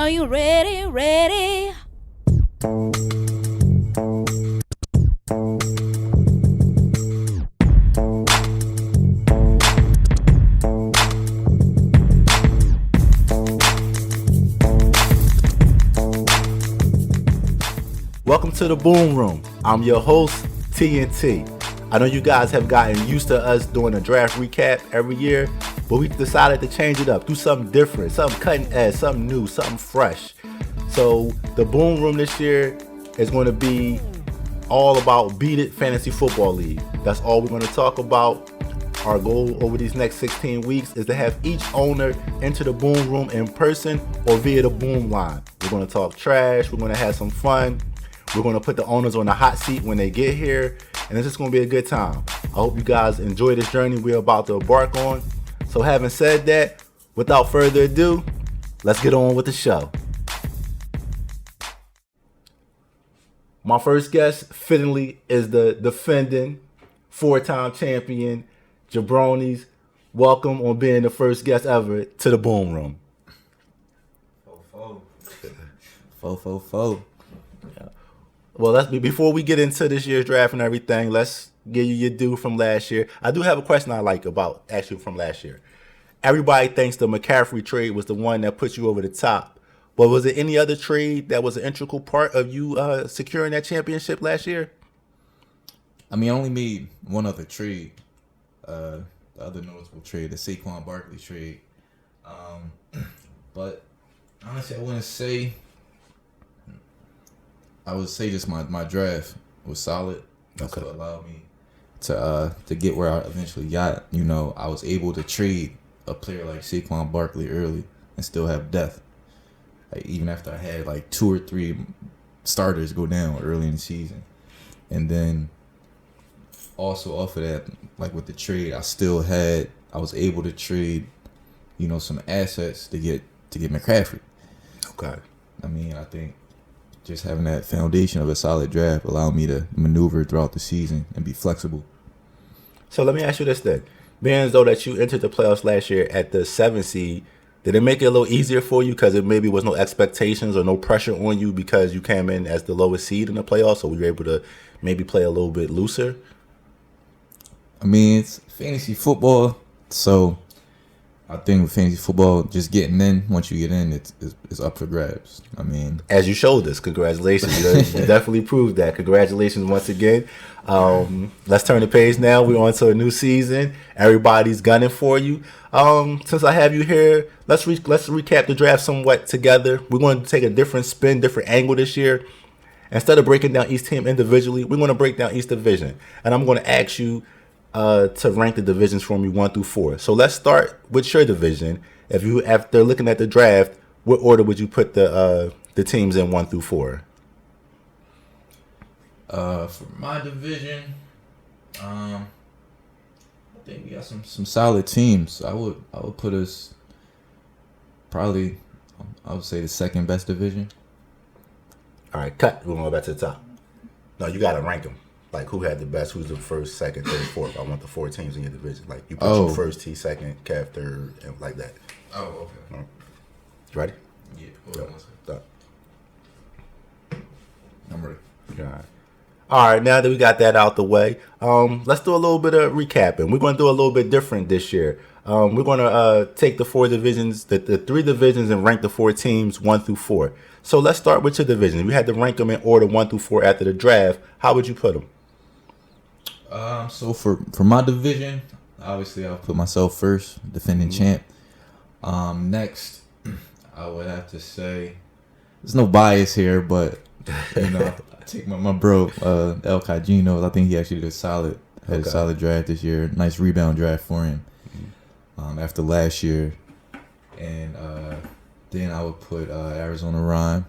Are you ready, ready? Welcome to the Boom Room. I'm your host, TNT. I know you guys have gotten used to us doing a draft recap every year, but we decided to change it up, do something different, something cutting edge, something new, something fresh. So the Boom Room this year is going to be all about Beat It Fantasy Football League. That's all we're going to talk about. Our goal over these next 16 weeks is to have each owner enter the Boom Room in person or via the Boom line. We're going to talk trash. We're going to have some fun. We're going to put the owners on the hot seat when they get here, and it's just going to be a good time. I hope you guys enjoy this journey we're about to embark on. So having said that, without further ado, let's get on with the show. My first guest, fittingly, is the defending four-time champion, Jabroneez. Welcome on being the first guest ever to the Boom Room. Fo. Well, before we get into this year's draft and everything, let's give you your due from last year. I do have a question I like about actually from last year. Everybody thinks the McCaffrey trade was the one that put you over the top. But was there any other trade that was an integral part of you securing that championship last year? I mean, I only made one other trade. The other noticeable trade, the Saquon Barkley trade. But honestly, I would say just my draft was solid. That's what allowed me to get where I eventually got. You know, I was able to trade a player like Saquon Barkley early and still have depth. Like, even after I had like 2 or 3 starters go down early in the season. And then also off of that, like with the trade, I was able to trade, you know, some assets to get McCaffrey. Okay. I mean, I think just having that foundation of a solid draft allowed me to maneuver throughout the season and be flexible. So let me ask you this then. Being as though that you entered the playoffs last year at the 7th seed, did it make it a little easier for you because it maybe was no expectations or no pressure on you because you came in as the lowest seed in the playoffs, so we were able to maybe play a little bit looser? I mean, it's fantasy football, so I think with fantasy football, just getting in, once you get in, it's up for grabs. I mean, as you showed us, congratulations. You definitely proved that. Congratulations once again. Let's turn the page now. We're on to a new season. Everybody's gunning for you. Since I have you here, let's recap the draft somewhat together. We're going to take a different spin, different angle this year. Instead of breaking down each team individually, we're going to break down each division. And I'm going to ask you to rank the divisions for me 1 through 4. So let's start with your division. After looking at the draft, what order would you put the teams in 1 through 4? For my division, I think we got some solid teams. I would put us probably, I would say, the second best division. All right, cut. We're going to go back to the top. No, you got to rank them. Like, who had the best? Who's the first, second, third, fourth? I want the 4 teams in your division. Like, you put you first, T second, Cav third, and like that. Oh, okay. All right. You ready? Yeah. Hold on one second. I'm ready. All right, now that we got that out the way, let's do a little bit of recapping. We're going to do a little bit different this year. We're going to take the 4 divisions, the 3 divisions, and rank the 4 teams 1 through 4. So let's start with your division. If you had to rank them in order 1 through 4 after the draft, how would you put them? So for my division, obviously I'll put myself first, defending champ. Next, I would have to say, there's no bias here, but you know, I take my bro El Cagino. I think he actually did a solid draft this year. Nice rebound draft for him after last year, and then I would put Arizona Rhyme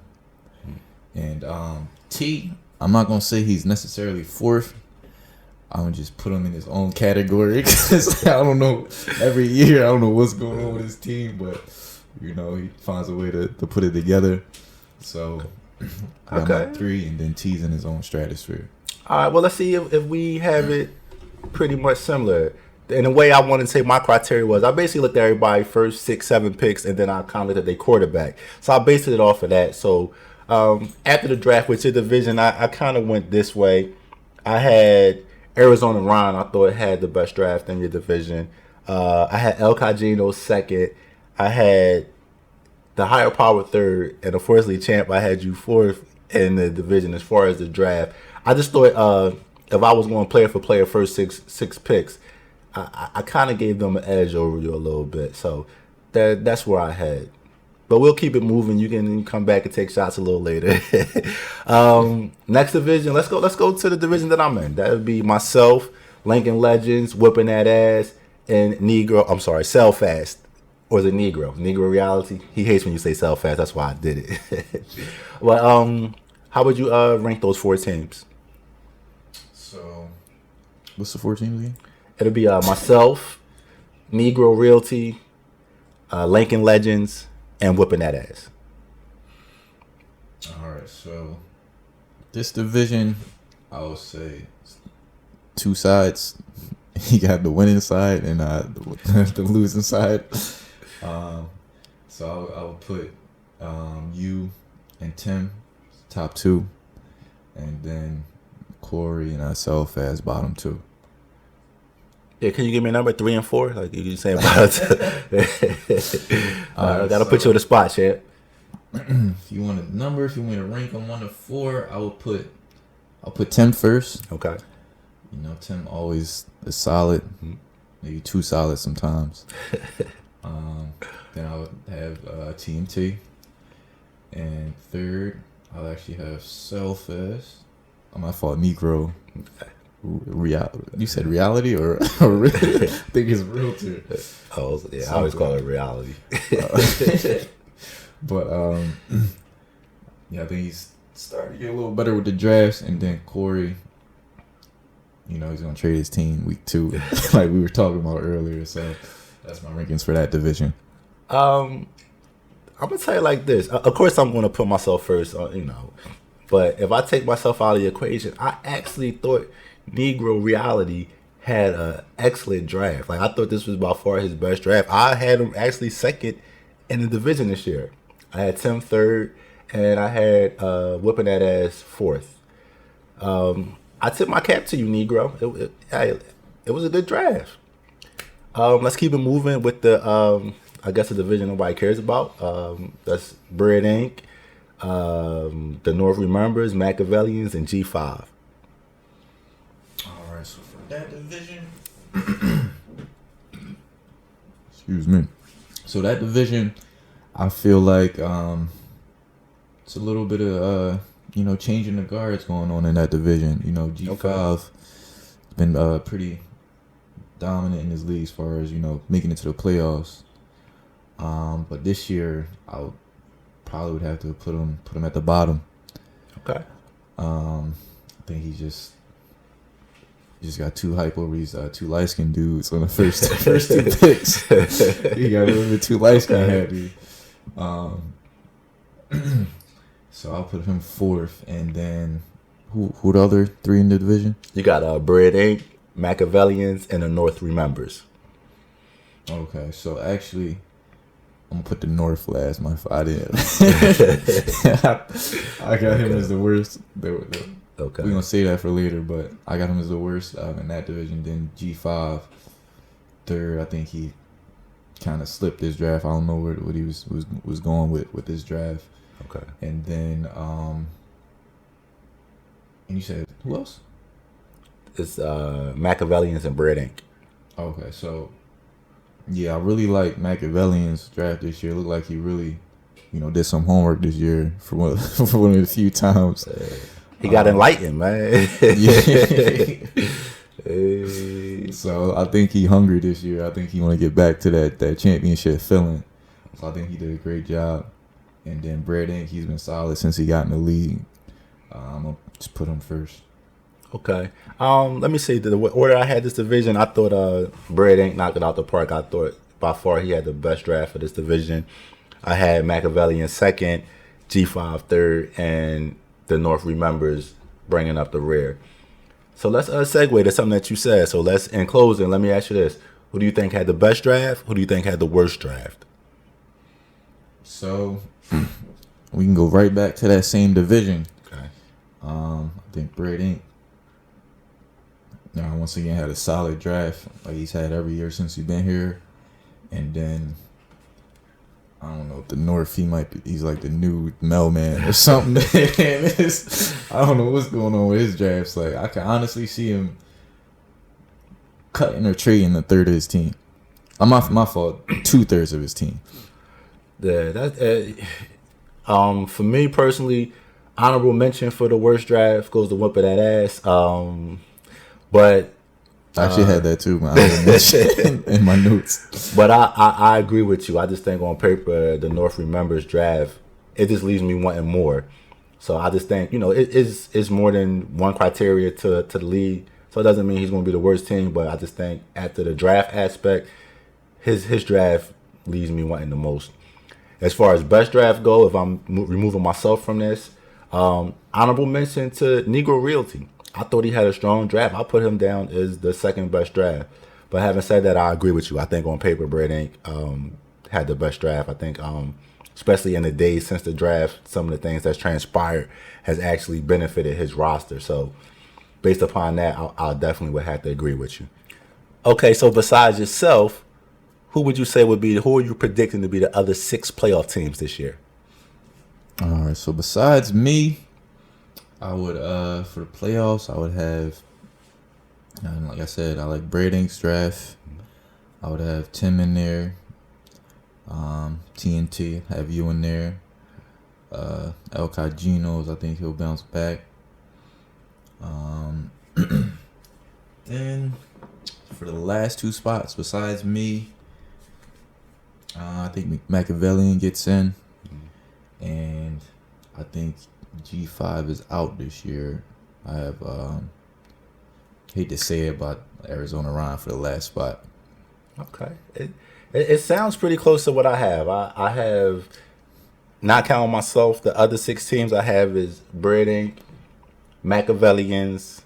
and T. I'm not gonna say he's necessarily fourth. I'm gonna just put him in his own category because I don't know. Every year, I don't know what's going on with his team, but you know, he finds a way to put it together. So I'm at 3, and then T's in his own stratosphere. All right. Well, let's see if we have it pretty much similar. in the way I wanted to say my criteria was, I basically looked at everybody first 6, 7 picks, and then I kind of looked at their quarterback. So I based it off of that. So after the draft with your division, I kind of went this way. I had Arizona Ron. I thought it had the best draft in your division. I had El Cagino second. I had the higher power third, and unfortunately, Champ, I had you fourth in the division as far as the draft. I just thought if I was going player for player first six picks, I kind of gave them an edge over you a little bit. So that's where I had. But we'll keep it moving. You can come back and take shots a little later. Next division, let's go to the division that I'm in. That would be myself, Lincoln Legends, whipping that ass, and Negro. I'm sorry, Sell Fast. Or is it Negro? Negro Reality. He hates when you say Sell Fast. That's why I did it. Well, how would you rank those 4 teams? So, what's the 4 teams again? It'll be myself, Negro Realty, Lincoln Legends, and whipping that ass. All right, so this division, I would say 2 sides. You got the winning side and the losing side. So I would put you and Tim top 2, and then Corey and Sell Fast bottom 2. Yeah, can you give me a number 3 and 4? Like you saying about I gotta put you on the spot, champ. If you want a number, if you want to rank them 1 to 4, I'll put Tim first. Okay. You know, Tim always is solid, maybe too solid sometimes. Then I would have TNT, and third I'll actually have Sell Fast. My fault, Negro. You said reality or I think it's realtor. Oh yeah, I always call it reality. But yeah, I think he's starting to get a little better with the drafts, and then Corey, you know, he's gonna trade his team week 2, like we were talking about earlier. So that's my rankings for that division. I'm gonna tell you like this. Of course, I'm gonna put myself first, you know. But if I take myself out of the equation, I actually thought Negro Reality had an excellent draft. Like I thought this was by far his best draft. I had him actually second in the division this year. I had Tim third, and I had whipping that ass fourth. I tip my cap to you, Negro. It was a good draft. Let's keep it moving with the I guess the division nobody cares about. That's Bread Inc., the North Remembers, Machiavellians, and G5. All right, so for that division, excuse me. So that division, I feel like it's a little bit of you know, changing the guards going on in that division. You know, G5 has been pretty dominant in this league as far as, you know, making it to the playoffs. But this year, I probably would have to put him at the bottom. Okay. I think he just got too hype over these 2 light skinned dudes on the first 2 picks. He got a little bit too light skin happy. So I'll put him 4th, and then who the other 3 in the division? You got Bread Inc., Machiavellians, and the North Remembers. Okay, so actually, I'm gonna put the North last. I didn't. I got him as the worst. Okay, we're gonna say that for later, but I got him as the worst in that division. Then G5 third. I think he kind of slipped his draft. I don't know what he was going with his draft. Okay, and then and you said who else? It's Machiavellians and Bread Inc. Okay, so. Yeah, I really like Machiavellian's draft this year. It looked like he really, you know, did some homework this year for one of the few times. He got enlightened, man. So I think he hungry this year. I think he want to get back to that championship feeling. So I think he did a great job. And then Brad Inc., he's been solid since he got in the league. I'm going to just put him first. Okay. Let me see. The order I had this division, I thought Bread Inc. knocked it out the park. I thought by far he had the best draft for this division. I had Machiavellian second, G5 third, and the North Remembers bringing up the rear. So let's segue to something that you said. So let's, in closing, let me ask you this. Who do you think had the best draft? Who do you think had the worst draft? So we can go right back to that same division. Okay. I think Brad Inc. Once again had a solid draft like he's had every year since he's been here. And then I don't know, the North, he's like the new mailman or something. I don't know what's going on with his drafts. Like, I can honestly see him cutting or trading a third of his team. My fault, 2/3 of his team. Yeah, for me personally, honorable mention for the worst draft goes to Whip of That Ass. But I actually had that too, man. I mention in my notes. But I agree with you. I just think on paper, the North remembers draft. It just leaves me wanting more. So I just think, it's more than one criteria to the league. So it doesn't mean he's going to be the worst team. But I just think after the draft aspect, his draft leaves me wanting the most. As far as best draft go, if I'm removing myself from this, honorable mention to Negro Realty. I thought he had a strong draft. I put him down as the second best draft. But having said that, I agree with you. I think on paper, Brad Inc. Had the best draft. I think, especially in the days since the draft, some of the things that's transpired has actually benefited his roster. So based upon that, I definitely would have to agree with you. Okay, so besides yourself, who are you predicting to be the other 6 playoff teams this year? All right, so besides me, I would, for the playoffs, I would have, like I said, I like Brad Inc.'s draft. I would have Tim in there. TNT, have you in there. El Cajinos, I think he'll bounce back. Then, for the last 2 spots, besides me, I think Machiavellian gets in. And I think G5 is out this year. I have hate to say it, but Arizona Ryan for the last spot. Okay, it sounds pretty close to what I have. I have, not counting myself, the other 6 teams I have is Brad Inc., Machiavellians,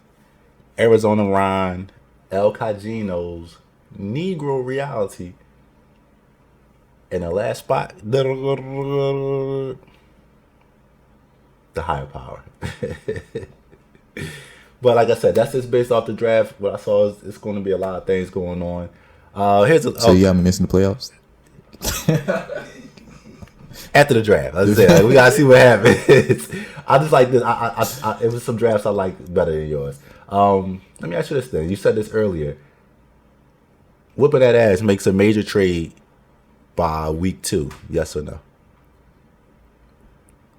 Arizona Ryan, El Cajinos, Negro Reality, and the last spot, the higher power. But like I said, that's just based off the draft. What I saw is it's going to be a lot of things going on. So you got me missing the playoffs? After the draft, I was saying, we gotta see what happens. I just like this. I it was some drafts I like better than yours. Let me ask you this thing. You said this earlier. Whip of That Ass makes a major trade by week 2. Yes or no?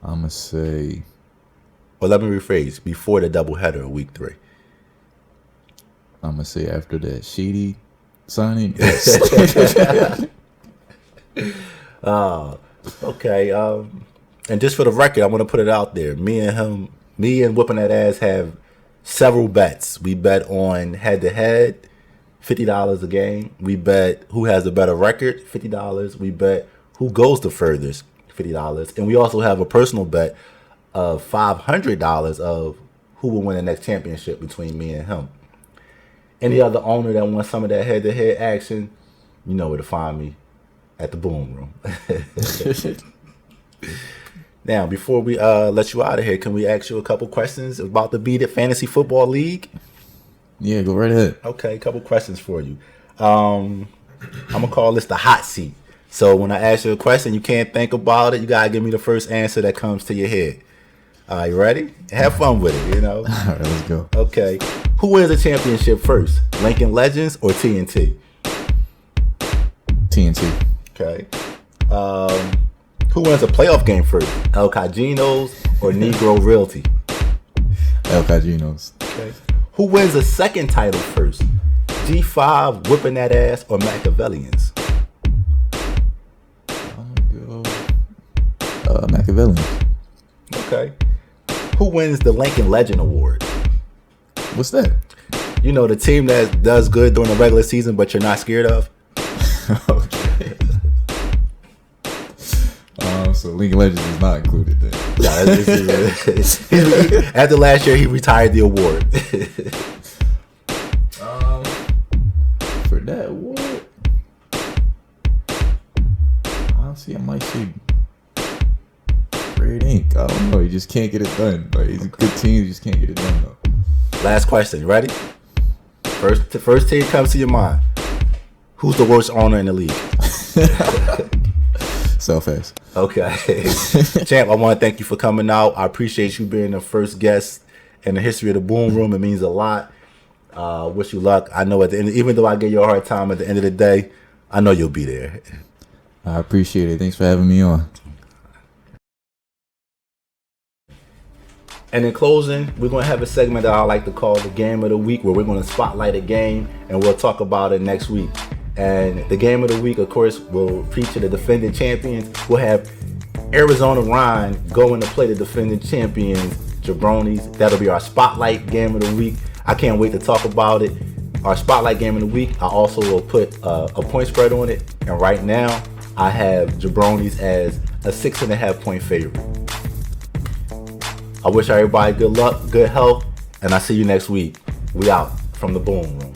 I'm gonna say. Or let me rephrase. Before the doubleheader of week 3. I'm gonna say after that Sheedy signing. Yes. Okay. And just for the record, I want to put it out there. Me and Whipping That Ass have several bets. We bet on head-to-head, $50 a game. We bet who has a better record, $50. We bet who goes the furthest, $50. And we also have a personal bet of $500 of who will win the next championship between me and him. Any other owner that wants some of that head-to-head action, you know where to find me. At the Boom Room. Now, before we let you out of here, can we ask you a couple questions about the Beat It Fantasy Football League? Yeah, go right ahead. Okay, a couple questions for you. I'm going to call this the hot seat. So when I ask you a question, you can't think about it. You got to give me the first answer that comes to your head. You ready? Have fun with it, All right, let's go. Okay. Who wins a championship first? Lincoln Legends or TNT? TNT. Okay. Who wins a playoff game first? El Cajinos or Negro Realty? El Cajinos. Okay. Who wins a second title first? G5, Whipping That Ass, or Machiavellians? I'm gonna go Machiavellians. Okay. Who wins the Lincoln Legend Award? What's that? You know, the team that does good during the regular season, but you're not scared of? Okay. So Lincoln Legends is not included then. Yeah, after last year, he retired the award. just can't get it done. Like, he's a good team, just can't get it done though. Last question. You ready? First team comes to your mind. Who's the worst owner in the league? Self-ass. Okay. Champ, I want to thank you for coming out. I appreciate you being the first guest in the history of the Boom Room. It means a lot. Wish you luck. I know at the end, even though I give you a hard time at the end of the day, I know you'll be there. I appreciate it. Thanks for having me on. And in closing, we're going to have a segment that I like to call the Game of the Week, where we're going to spotlight a game and we'll talk about it next week. And the Game of the Week, of course, will feature the defending champions. We'll have Arizona Ryan going to play the defending champions, Jabroneez. That'll be our Spotlight Game of the Week. I can't wait to talk about it. Our Spotlight Game of the Week, I also will put a point spread on it. And right now, I have Jabroneez as a 6.5 point favorite. I wish everybody good luck, good health, and I'll see you next week. We out from the Boom Room.